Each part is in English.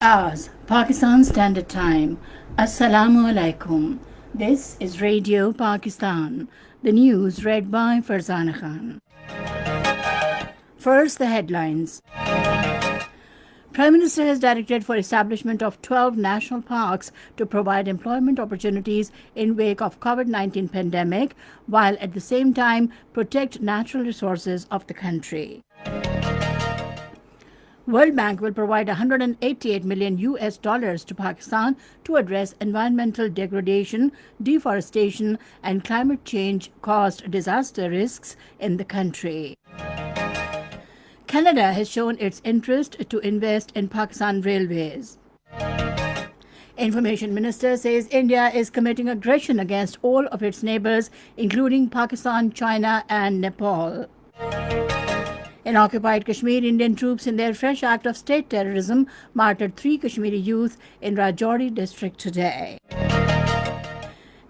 Hours, Pakistan Standard Time. Assalamu alaikum. This is Radio Pakistan. The news read by Farzana Khan. First, the headlines. Prime Minister has directed for establishment of 12 national parks to provide employment opportunities in wake of COVID-19 pandemic, while at the same time protect natural resources of the country. World Bank will provide 188 million US dollars to Pakistan to address environmental degradation, deforestation, and climate change caused disaster risks in the country. Canada has shown its interest to invest in Pakistan Railways. Information Minister says India is committing aggression against all of its neighbors, including Pakistan, China, and Nepal. In occupied Kashmir, Indian troops in their fresh act of state terrorism martyred 3 Kashmiri youth in Rajouri district today.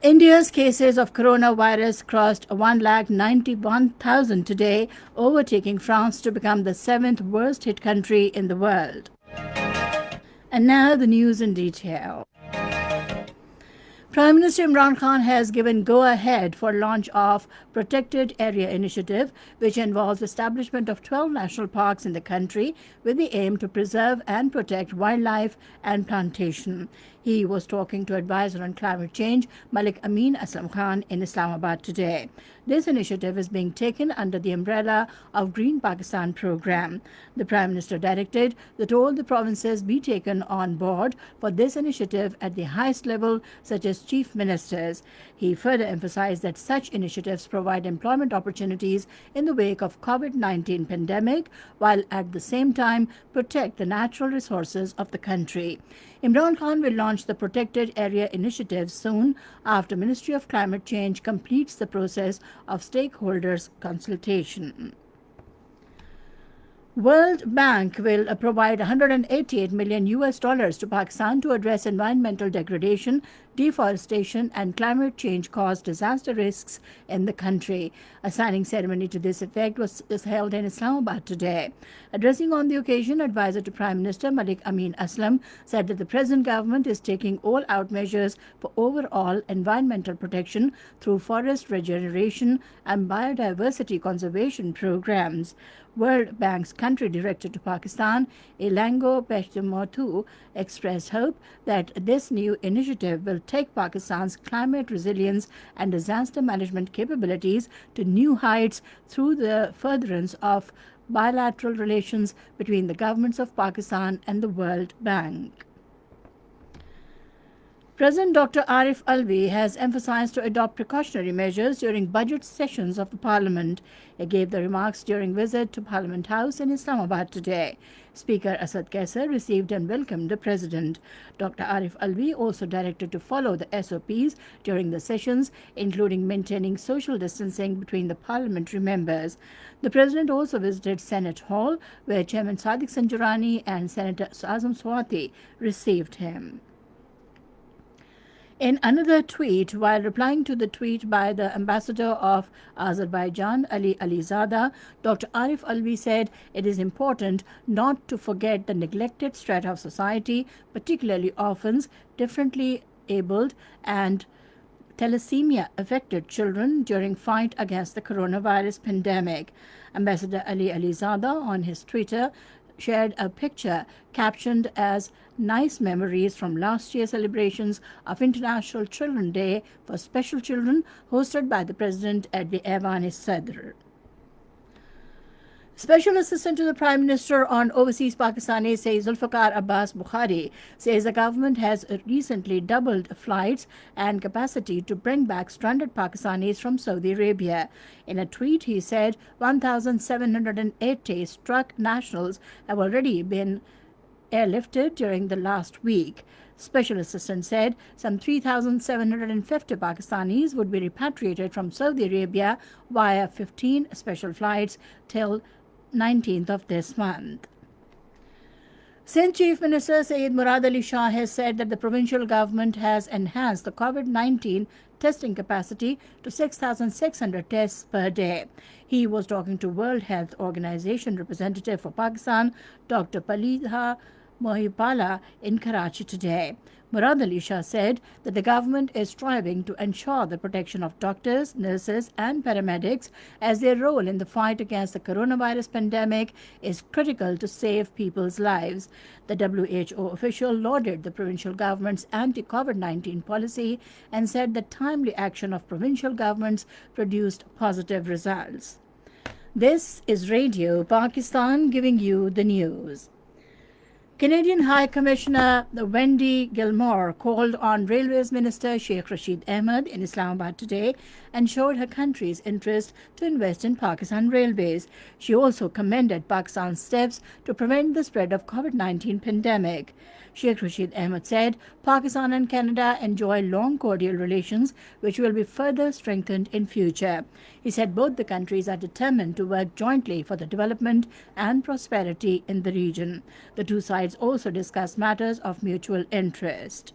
India's cases of coronavirus crossed 191,000 today, overtaking France to become the 7th worst hit country in the world. And now the news in detail. Prime Minister Imran Khan has given go-ahead for launch of Protected Area Initiative, which involves establishment of 12 national parks in the country with the aim to preserve and protect wildlife and plantation. He was talking to advisor on climate change, Malik Amin Aslam Khan, in Islamabad today. This initiative is being taken under the umbrella of Green Pakistan program. The Prime Minister directed that all the provinces be taken on board for this initiative at the highest level, such as chief ministers. He further emphasized that such initiatives provide employment opportunities in the wake of COVID-19 pandemic, while at the same time protect the natural resources of the country. Imran Khan will launch the Protected Area Initiative soon after Ministry of Climate Change completes the process of stakeholders' consultation. World Bank will provide 188 million US dollars to Pakistan to address environmental degradation, deforestation, and climate change caused disaster risks in the country. A signing ceremony to this effect was held in Islamabad today. Addressing on the occasion, advisor to Prime Minister Malik Amin Aslam said that the present government is taking all out measures for overall environmental protection through forest regeneration and biodiversity conservation programs. World Bank's country director to Pakistan, Elango Peshtemothu, expressed hope that this new initiative will take Pakistan's climate resilience and disaster management capabilities to new heights through the furtherance of bilateral relations between the governments of Pakistan and the World Bank. President Dr. Arif Alvi has emphasized to adopt precautionary measures during budget sessions of the Parliament. He gave the remarks during visit to Parliament House in Islamabad today. Speaker Asad Kaisar received and welcomed the President. Dr. Arif Alvi also directed to follow the SOPs during the sessions, including maintaining social distancing between the parliamentary members. The President also visited Senate Hall, where Chairman Sadiq Sanjurani and Senator Azam Swati received him. In another tweet, while replying to the tweet by the ambassador of Azerbaijan, Ali Alizada, Dr. Arif Alvi said it is important not to forget the neglected strata of society, particularly orphans, differently abled, and thalassemia-affected children during fight against the coronavirus pandemic. Ambassador Ali Alizada on his Twitter shared a picture captioned as "Nice memories from last year's celebrations of International Children's Day for Special Children hosted by the President at the Aiwan-e-Sadr." Special Assistant to the Prime Minister on Overseas Pakistanis, Zulfikar Abbas Bukhari, says the government has recently doubled flights and capacity to bring back stranded Pakistanis from Saudi Arabia. In a tweet, he said 1,780 struck nationals have already been airlifted during the last week. Special Assistant said some 3,750 Pakistanis would be repatriated from Saudi Arabia via 15 special flights till 19th of this month. Sindh Chief Minister Syed Murad Ali Shah has said that the provincial government has enhanced the COVID-19 testing capacity to 6,600 tests per day. He was talking to World Health Organization representative for Pakistan, Dr. Palitha Mohipala in Karachi today. Murad Ali Shah said that the government is striving to ensure the protection of doctors, nurses, and paramedics as their role in the fight against the coronavirus pandemic is critical to save people's lives. The WHO official lauded the provincial government's anti COVID 19 policy and said that timely action of provincial governments produced positive results. This is Radio Pakistan giving you the news. Canadian High Commissioner Wendy Gilmore called on Railways Minister Sheikh Rashid Ahmed in Islamabad today and showed her country's interest to invest in Pakistan Railways. She also commended Pakistan's steps to prevent the spread of COVID-19 pandemic. Sheikh Rashid Ahmed said Pakistan and Canada enjoy long cordial relations which will be further strengthened in future. He said both the countries are determined to work jointly for the development and prosperity in the region. The two sides also discussed matters of mutual interest.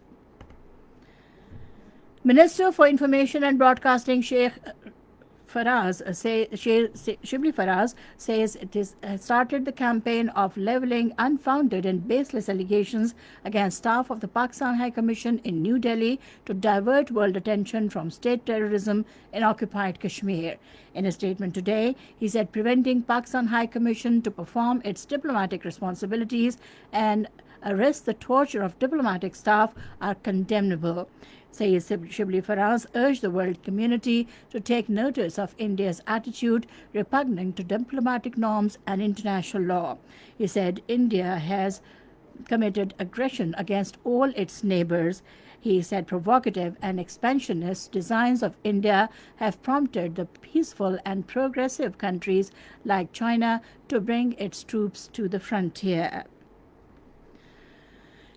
Minister for Information and Broadcasting Shibli Faraz says it has started the campaign of levelling unfounded and baseless allegations against staff of the Pakistan High Commission in New Delhi to divert world attention from state terrorism in occupied Kashmir. In a statement today, he said preventing Pakistan High Commission to perform its diplomatic responsibilities and arrest the torture of diplomatic staff are condemnable. Sayyid Shibli Faraz urged the world community to take notice of India's attitude repugnant to diplomatic norms and international law. He said India has committed aggression against all its neighbors. He said provocative and expansionist designs of India have prompted the peaceful and progressive countries like China to bring its troops to the frontier.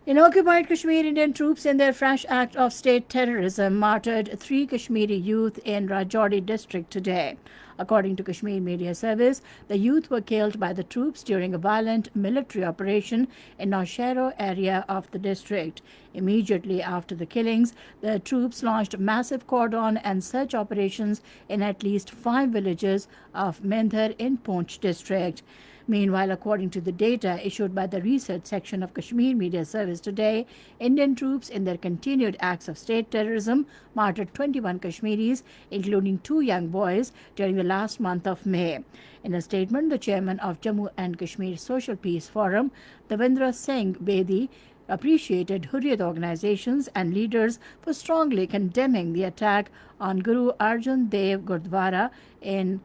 In occupied Kashmir, Indian troops in their fresh act of state terrorism martyred 3 Kashmiri youth in Rajouri district today. According to Kashmir Media Service, the youth were killed by the troops during a violent military operation in Naushera area of the district. Immediately after the killings, the troops launched massive cordon and search operations in at least 5 villages of Mendhar in Poonch district. Meanwhile, according to the data issued by the research section of Kashmir Media Service today, Indian troops in their continued acts of state terrorism martyred 21 Kashmiris, including 2 young boys, during the last month of May. In a statement, the chairman of Jammu and Kashmir Social Peace Forum, Devendra Singh Bedi, appreciated Hurriyat organizations and leaders for strongly condemning the attack on Guru Arjan Dev Gurdwara in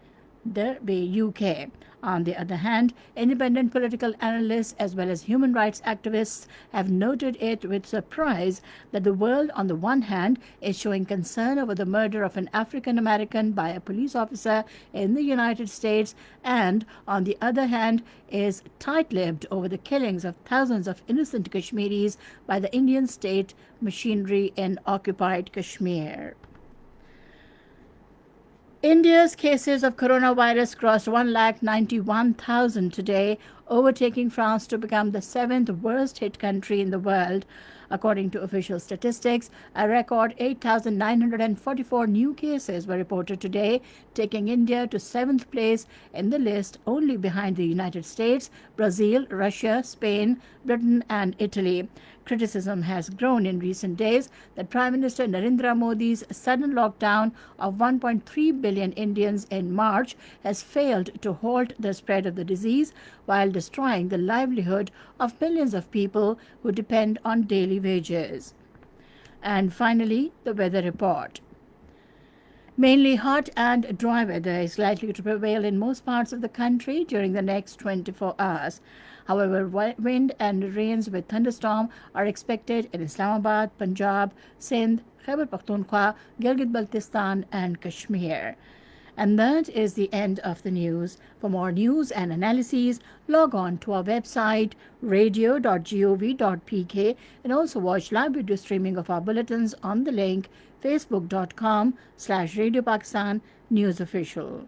Derby, UK. On the other hand, independent political analysts as well as human rights activists have noted it with surprise that the world on the one hand is showing concern over the murder of an African American by a police officer in the United States and on the other hand is tight-lipped over the killings of thousands of innocent Kashmiris by the Indian state machinery in occupied Kashmir. India's cases of coronavirus crossed 191,000 today, overtaking France to become the 7th worst hit country in the world. According to official statistics, a record 8,944 new cases were reported today, taking India to 7th place in the list, only behind the United States, Brazil, Russia, Spain, Britain, and Italy. Criticism has grown in recent days that Prime Minister Narendra Modi's sudden lockdown of 1.3 billion Indians in March has failed to halt the spread of the disease while destroying the livelihood of millions of people who depend on daily wages. And finally, the weather report. Mainly hot and dry weather is likely to prevail in most parts of the country during the next 24 hours. However, wind and rains with thunderstorm are expected in Islamabad, Punjab, Sindh, Khyber Pakhtunkhwa, Gilgit-Baltistan and Kashmir. And that is the end of the news. For more news and analyses, log on to our website radio.gov.pk and also watch live video streaming of our bulletins on the link facebook.com/Radio Pakistan News Official.